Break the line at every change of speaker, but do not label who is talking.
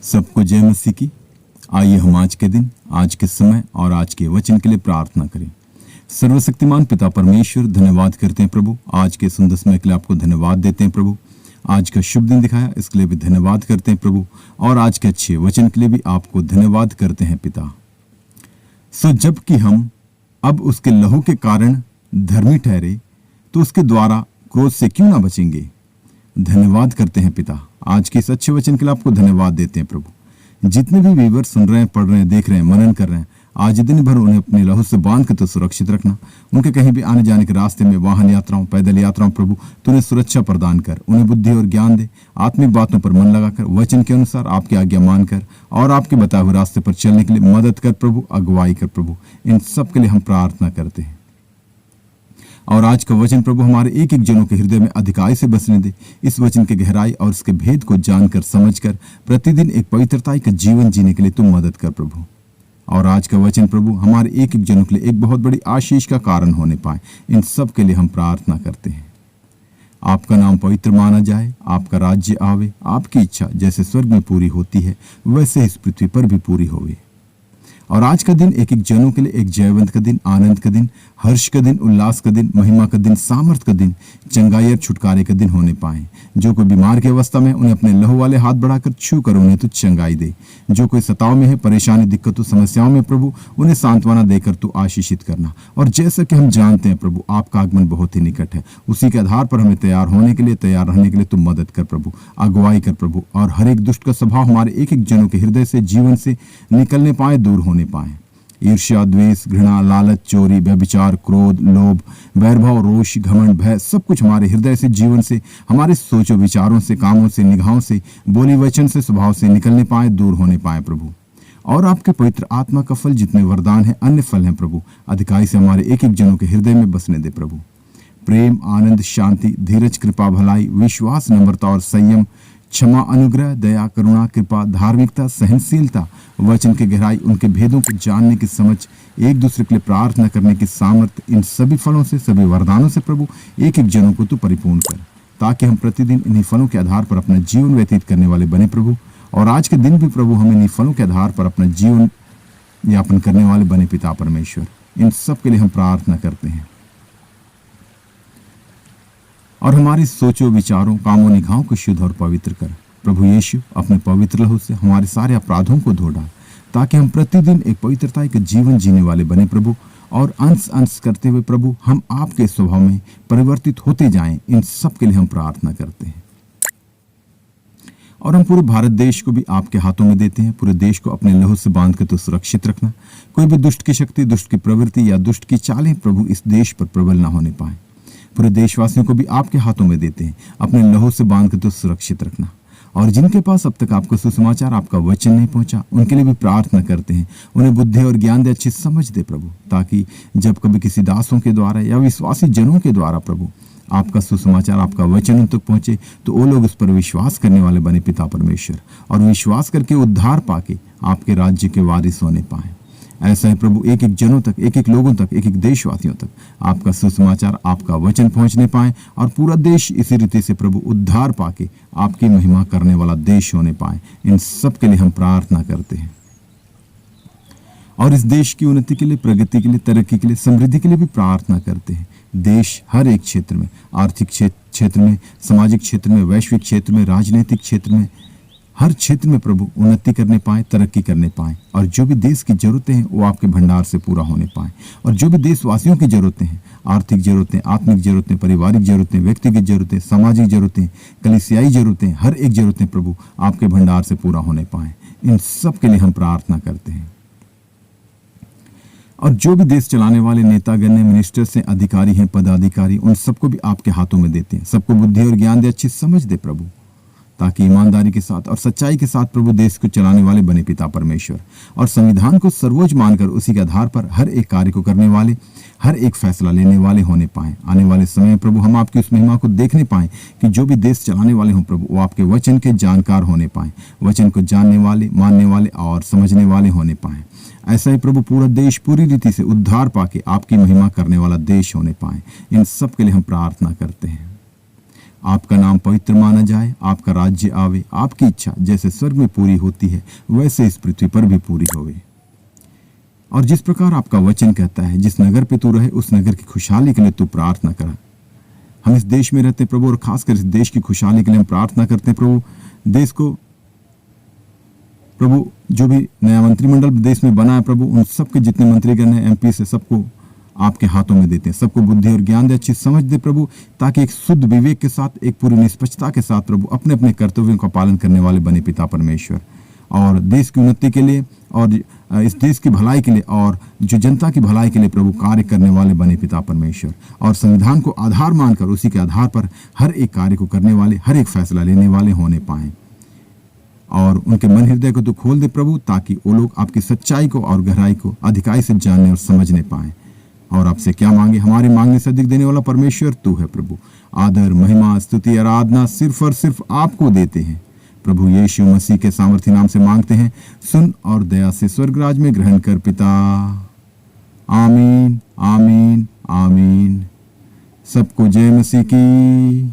सबको जय मसीह की। आइए हम आज के दिन, आज के समय और आज के वचन के लिए प्रार्थना करें। सर्वशक्तिमान पिता परमेश्वर, धन्यवाद करते हैं प्रभु, आज के सुंदर समय के लिए आपको धन्यवाद देते हैं प्रभु। आज का शुभ दिन दिखाया, इसके लिए भी धन्यवाद करते हैं प्रभु, और आज के अच्छे वचन के लिए भी आपको धन्यवाद करते हैं पिता। जबकि हम अब उसके लहू के कारण धर्मी ठहरे, तो उसके द्वारा क्रोध से क्यों ना बचेंगे। धन्यवाद करते हैं पिता, आज के इस अच्छे वचन के लिए आपको धन्यवाद देते हैं प्रभु। जितने भी व्यूअर सुन रहे हैं, पढ़ रहे हैं, देख रहे हैं, मनन कर रहे हैं, आज दिन भर उन्हें अपने लहू से बांध कर तो सुरक्षित रखना। उनके कहीं भी आने जाने के रास्ते में, वाहन यात्राओं, पैदल यात्राओं, प्रभु तो उन्हें सुरक्षा प्रदान कर, उन्हें बुद्धि और ज्ञान दे, आत्मिक बातों पर मन लगाकर, वचन के अनुसार आपकी आज्ञा मानकर और आपके बताए हुए रास्ते पर चलने के लिए मदद कर प्रभु, अगुवाई कर प्रभु। इन सब के लिए हम प्रार्थना करते हैं। और आज का वचन प्रभु हमारे एक एक जनों के हृदय में अधिकाई से बसने दे। इस वचन की गहराई और इसके भेद को जानकर, समझकर प्रतिदिन एक पवित्रता का जीवन जीने के लिए तुम मदद कर प्रभु। और आज का वचन प्रभु हमारे एक एक जनों के लिए एक बहुत बड़ी आशीष का कारण होने पाए। इन सब के लिए हम प्रार्थना करते हैं। आपका नाम पवित्र माना जाए, आपका राज्य आवे, आपकी इच्छा जैसे स्वर्ग में पूरी होती है वैसे इस पृथ्वी पर भी पूरी होवे। और आज का दिन एक एक जनों के लिए एक जयवंत का दिन, आनंद का दिन, हर्ष का दिन, उल्लास का दिन, महिमा का दिन, सामर्थ का दिन, चंगाई और छुटकारे का दिन होने पाए। जो कोई बीमार की अवस्था में, उन्हें अपने लहू वाले हाथ बढ़ाकर छू कर उन्हें तू चंगाई दे। जो कोई सताव में है, परेशानी, दिक्कतों, समस्याओं में प्रभु, उन्हें सांत्वना देकर तू आशीषित करना। और जैसा कि हम जानते हैं प्रभु, आपका आगमन बहुत ही निकट है, उसी के आधार पर हमें तैयार होने के लिए, तैयार रहने के लिए तू मदद कर प्रभु, अगुवाई कर प्रभु। और हर एक दुष्ट का स्वभाव हमारे एक एक जनों के हृदय से, जीवन से निकलने पाए, दूर होने पाए। ईर्ष्या, द्वेष, घृणा, लालच, चोरी, व्यभिचार, क्रोध, लोभ, वैरभाव, रोष, घमंड, भय, सब कुछ हमारे हृदय से, जीवन से, हमारे सोचों, विचारों से, कामों से, निगाहों से, बोली वचन से, स्वभाव से निकलने पाए, दूर होने पाए प्रभु। और आपके पवित्र आत्मा का फल, जितने वरदान है, अन्य फल हैं प्रभु, अधिकाई से हमारे एक एक जनों के हृदय में बसने दे प्रभु। प्रेम, आनंद, शांति, धीरज, कृपा, भलाई, विश्वास, नम्रता और संयम, क्षमा, अनुग्रह, दया, करुणा, कृपा, धार्मिकता, सहनशीलता, वचन की गहराई, उनके भेदों को जानने की समझ, एक दूसरे के लिए प्रार्थना करने की सामर्थ्य, इन सभी फलों से, सभी वरदानों से प्रभु एक एक जनों को तू परिपूर्ण कर, ताकि हम प्रतिदिन इन्हीं फलों के आधार पर अपना जीवन व्यतीत करने वाले बने प्रभु। और आज के दिन भी प्रभु हमें इन्हीं फलों के आधार पर अपना जीवन यापन करने वाले बने पिता परमेश्वर। इन सब के लिए हम प्रार्थना करते हैं। और हमारी सोचों, विचारों, कामों, निगाहों को शुद्ध और पवित्र कर प्रभु यीशु। अपने पवित्र लहू से हमारे सारे अपराधों को धो डाल, ताकि हम प्रतिदिन एक पवित्रता का जीवन जीने वाले बने प्रभु। और अंश अंश करते हुए प्रभु हम आपके स्वभाव में परिवर्तित होते जाएं। इन सब के लिए हम प्रार्थना करते हैं। और हम पूरे भारत देश को भी आपके हाथों में देते हैं। पूरे देश को अपने लहू से बांध कर तो सुरक्षित रखना। कोई भी दुष्ट की शक्ति, दुष्ट की प्रवृत्ति या दुष्ट की चालें प्रभु इस देश पर प्रबल ना होने पाए। पूरे देशवासियों को भी आपके हाथों में देते हैं। अपने लहू से बांध कर तो सुरक्षित रखना। और जिनके पास अब तक आपका सुसमाचार, आपका वचन नहीं पहुंचा, उनके लिए भी प्रार्थना करते हैं। उन्हें बुद्धि और ज्ञान दे, अच्छी समझ दे प्रभु, ताकि जब कभी किसी दासों के द्वारा या विश्वासी जनों के द्वारा प्रभु आपका सुसमाचार, आपका वचन उन तक पहुंचे, तो वो लोग उस पर विश्वास करने वाले बने पिता परमेश्वर, और विश्वास करके उद्धार पाके आपके राज्य के वारिस होने पाए। ऐसा है प्रभु, एक एक जनों तक, एक एक लोगों तक, एक एक देशवासियों तक आपका सुसमाचार, आपका वचन पहुंचने पाए, और पूरा देश इसी रीति से प्रभु उद्धार पाके आपकी महिमा करने वाला देश होने पाए। इन सब के लिए हम प्रार्थना करते हैं। और इस देश की उन्नति के लिए, प्रगति के लिए, तरक्की के लिए, समृद्धि के लिए भी प्रार्थना करते हैं। देश हर एक क्षेत्र में, आर्थिक क्षेत्र में, सामाजिक क्षेत्र में, वैश्विक क्षेत्र में, राजनीतिक क्षेत्र में, हर क्षेत्र में प्रभु उन्नति करने पाए, तरक्की करने पाए। और जो भी देश की जरूरतें हैं वो आपके भंडार से पूरा होने पाए। और जो भी देशवासियों की जरूरतें हैं, आर्थिक जरूरतें, आत्मिक जरूरतें, पारिवारिक जरूरतें, व्यक्तिगत जरूरतें, सामाजिक जरूरतें, कलीसियाई जरूरतें, हर एक जरूरतें प्रभु आपके भंडार से पूरा होने पाए। इन सब के लिए हम प्रार्थना करते हैं। और जो भी देश चलाने वाले नेतागण हैं, मिनिस्टर्स हैं, अधिकारी हैं, पदाधिकारी, उन सबको भी आपके हाथों में देते हैं। सबको बुद्धि और ज्ञान दे, अच्छी समझ दे प्रभु, ताकि ईमानदारी के साथ और सच्चाई के साथ प्रभु देश को चलाने वाले बने पिता परमेश्वर। और संविधान को सर्वोच्च मानकर उसी के आधार पर हर एक कार्य को करने वाले, हर एक फैसला लेने वाले होने पाए। आने वाले समय में प्रभु हम आपकी उस महिमा को देखने पाएं कि जो भी देश चलाने वाले हों प्रभु, वो आपके वचन के जानकार होने पाएं, वचन को जानने वाले, मानने वाले और समझने वाले होने पाएं। ऐसा ही प्रभु पूरा देश पूरी रीति से उद्धार पाके आपकी महिमा करने वाला देश होने पाए। इन सब के लिए हम प्रार्थना करते हैं। आपका नाम पवित्र माना जाए, आपका राज्य आवे, आपकी इच्छा जैसे स्वर्ग में पूरी होती है वैसे इस पृथ्वी पर भी पूरी होवे। और जिस प्रकार आपका वचन कहता है, जिस नगर पे तू रहे उस नगर की खुशहाली के लिए तू प्रार्थना करा। हम इस देश में रहते प्रभु, और खासकर इस देश की खुशहाली के लिए हम प्रार्थना करते हैं प्रभु। देश को प्रभु, जो भी नया मंत्रिमंडल देश में बना है प्रभु, उन सबके जितने मंत्रीगण हैं, एमपी से, सबको आपके हाथों में देते हैं। सबको बुद्धि और ज्ञान दे, अच्छी समझ दे प्रभु, ताकि एक शुद्ध विवेक के साथ, एक पूरी निष्पक्षता के साथ प्रभु अपने अपने कर्तव्यों का पालन करने वाले बने पिता परमेश्वर। और देश की उन्नति के लिए और इस देश की भलाई के लिए और जो जनता की भलाई के लिए प्रभु कार्य करने वाले बने पिता परमेश्वर। और संविधान को आधार मानकर उसी के आधार पर हर एक कार्य को करने वाले, हर एक फैसला लेने वाले होने पाएं। और उनके मन हृदय को तो खोल दे प्रभु, ताकि वो लोग आपकी सच्चाई को और गहराई को अधिकाई से जानने और समझने पाएं। और आपसे क्या मांगे, हमारे मांगने से अधिक देने वाला परमेश्वर तू है प्रभु। आदर, महिमा, स्तुति, आराधना सिर्फ और सिर्फ आपको देते हैं प्रभु। यीशु मसीह के सामर्थी नाम से मांगते हैं, सुन और दया से स्वर्गराज में ग्रहण कर पिता। आमीन, आमीन, आमीन। सबको जय मसीह की।